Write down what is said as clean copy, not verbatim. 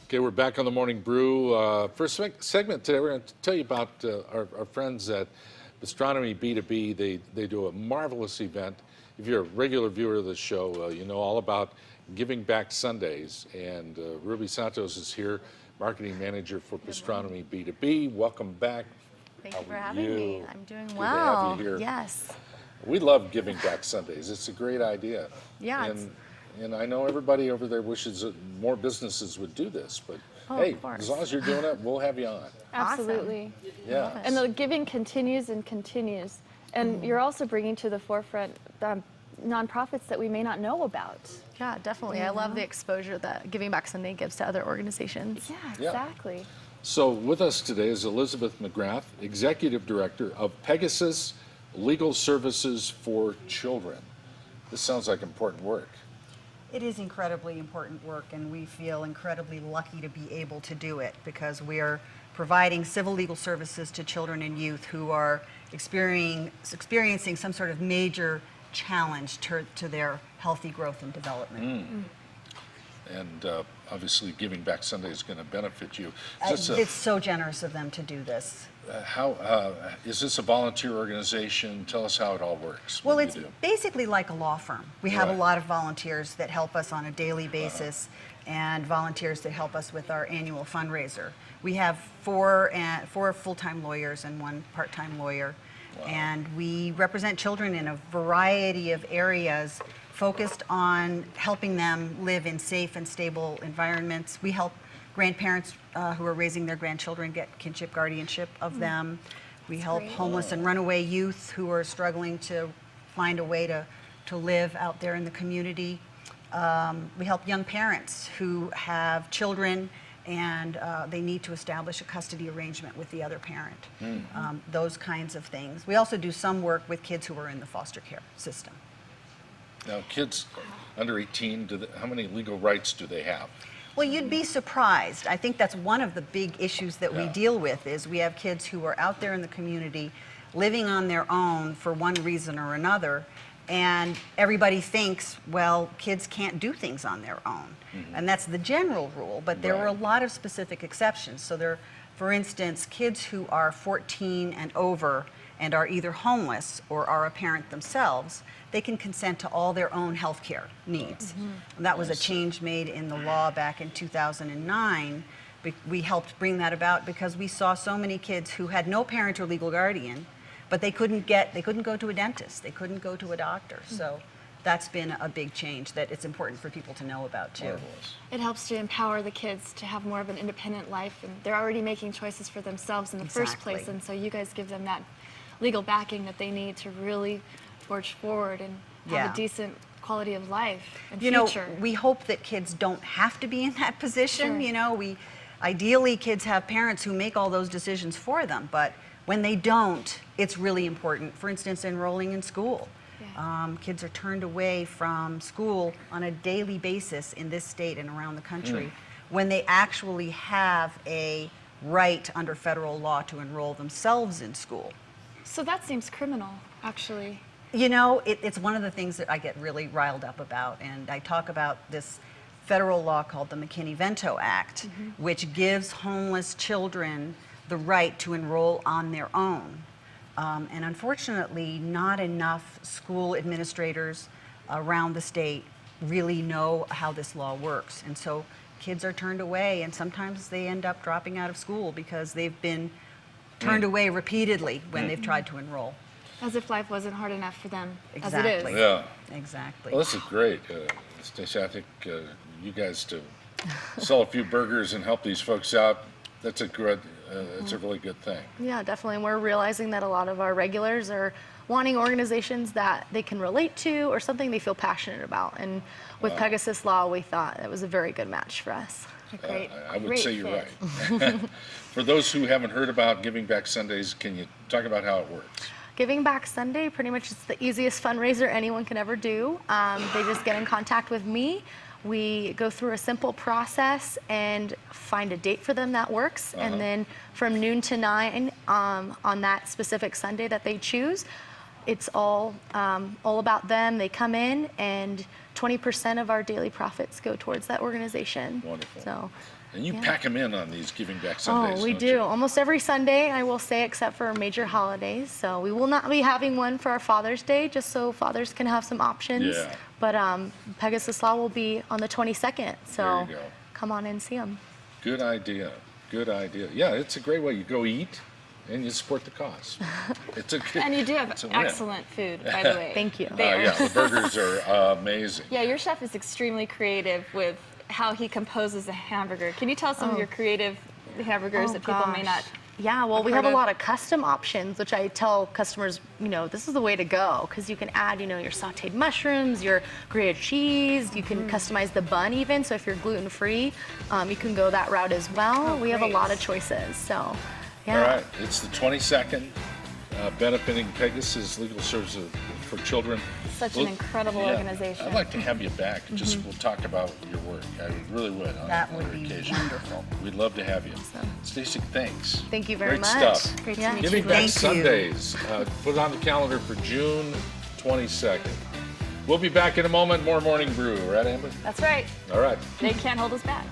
Okay, we're back on the Morning Brew. First segment today, we're going to tell you about our friends at Bistronomy B2B. They do a marvelous event. If you're a regular viewer of the show, you know all about Giving Back Sundays. And Ruby Santos is here, marketing manager for Bistronomy B2B. Welcome back. Thank you for having me. I'm doing Good well. to have you here. Yes. We love Giving Back Sundays. It's a great idea. Yeah. And I know everybody over there wishes that more businesses would do this, but hey, as long as you're doing it, we'll have you on. Absolutely. Awesome. Yeah. And the giving continues and continues. And you're also bringing to the forefront nonprofits that we may not know about. Yeah, definitely. I love the exposure that Giving Back Sunday gives to other organizations. Yeah, exactly. So with us today is Elizabeth McGrath, Executive Director of Pegasus Legal Services for Children. This sounds like important work. It is incredibly important work, and we feel incredibly lucky to be able to do it because we are providing civil legal services to children and youth who are experiencing some sort of major challenge to their healthy growth and development. And obviously Giving Back Sunday is going to benefit you. It's so generous of them to do this. Is this a volunteer organization? Tell us how it all works. Well, it's basically like a law firm. We have a Right. lot of volunteers that help us on a daily basis and volunteers that help us with our annual fundraiser. We have four full-time lawyers and one part-time lawyer. And we represent children in a variety of areas focused on helping them live in safe and stable environments. We help grandparents who are raising their grandchildren get kinship guardianship of them. We help homeless and runaway youth who are struggling to find a way to live out there in the community. We help young parents who have children and they need to establish a custody arrangement with the other parent. Those kinds of things. We also do some work with kids who are in the foster care system. Now, kids under 18, how many legal rights do they have? Well, you'd be surprised. I think that's one of the big issues that we deal with is we have kids who are out there in the community living on their own for one reason or another, and everybody thinks, well, kids can't do things on their own. And that's the general rule, but there are a lot of specific exceptions. So there, for instance, kids who are 14 and over and are either homeless or are a parent themselves, they can consent to all their own health care needs. And that was a change made in the law back in 2009. We helped bring that about because we saw so many kids who had no parent or legal guardian, but they couldn't go to a dentist, they couldn't go to a doctor. So that's been a big change that it's important for people to know about too. It helps to empower the kids to have more of an independent life, and they're already making choices for themselves in the first place, and so you guys give them that legal backing that they need to really forge forward and have a decent quality of life and future. You know, we hope that kids don't have to be in that position. You know, ideally kids have parents who make all those decisions for them, but when they don't, it's really important. For instance, enrolling in school. Kids are turned away from school on a daily basis in this state and around the country when they actually have a right under federal law to enroll themselves in school. So that seems criminal, actually. You know, it's one of the things that I get really riled up about, and I talk about this federal law called the McKinney-Vento Act, which gives homeless children the right to enroll on their own. And unfortunately, not enough school administrators around the state really know how this law works. And so kids are turned away, and sometimes they end up dropping out of school because they've been turned away repeatedly when they've tried to enroll. As if life wasn't hard enough for them as Exactly. it is. Yeah. Exactly. Well, this is great. Stacey, I think you guys to sell a few burgers and help these folks out, that's a good, it's a really good thing. Yeah, definitely. And we're realizing that a lot of our regulars are wanting organizations that they can relate to or something they feel passionate about. And with Pegasus Law, we thought it was a very good match for us. I would say you're right. For those who haven't heard about Giving Back Sundays, can you talk about how it works? Giving Back Sunday, pretty much it's the easiest fundraiser anyone can ever do. They just get in contact with me. We go through a simple process and find a date for them that works. And then from noon to 9 on that specific Sunday that they choose, it's all about them. They come in and 20% of our daily profits go towards that organization. Wonderful. So And you Yeah. pack them in on these Giving Back Sundays. Oh, we don't do. you? Almost every Sunday, I will say, except for major holidays. So we will not be having one for our Father's Day, just so fathers can have some options. Yeah. But Pegasus Law will be on the 22nd. So There you go. come on and see them. Good idea. Good idea. Yeah, it's a great way. You go eat and you support the cause. It's a good, And you do have it's a win. excellent food, by the way. Thank you. They are- Yeah, the burgers are amazing. Yeah, your chef is extremely creative with how he composes a hamburger. Can you tell some of your creative hamburgers that people may not? Yeah, well, have we have heard a of? lot of custom options, which I tell customers, this is the way to go, because you can add, your sautéed mushrooms, your grated cheese, you can customize the bun even, so if you're gluten-free, you can go that route as well. Oh, we have a great. lot of choices, so, yeah. All right, it's the 22nd, benefiting Pegasus Legal Services for Children. Such an incredible organization. I'd like to have you back. Just we'll talk about your work. I really would on That another would be occasion. wonderful. We'd love to have you. Stacey, thanks. Thank you very Great much. stuff. Great to Yeah. meet Giving you. Back Thank you. Sundays. Put it on the calendar for June 22nd. We'll be back in a moment. More Morning Brew, right, Amber? That's right. All right. They can't hold us back.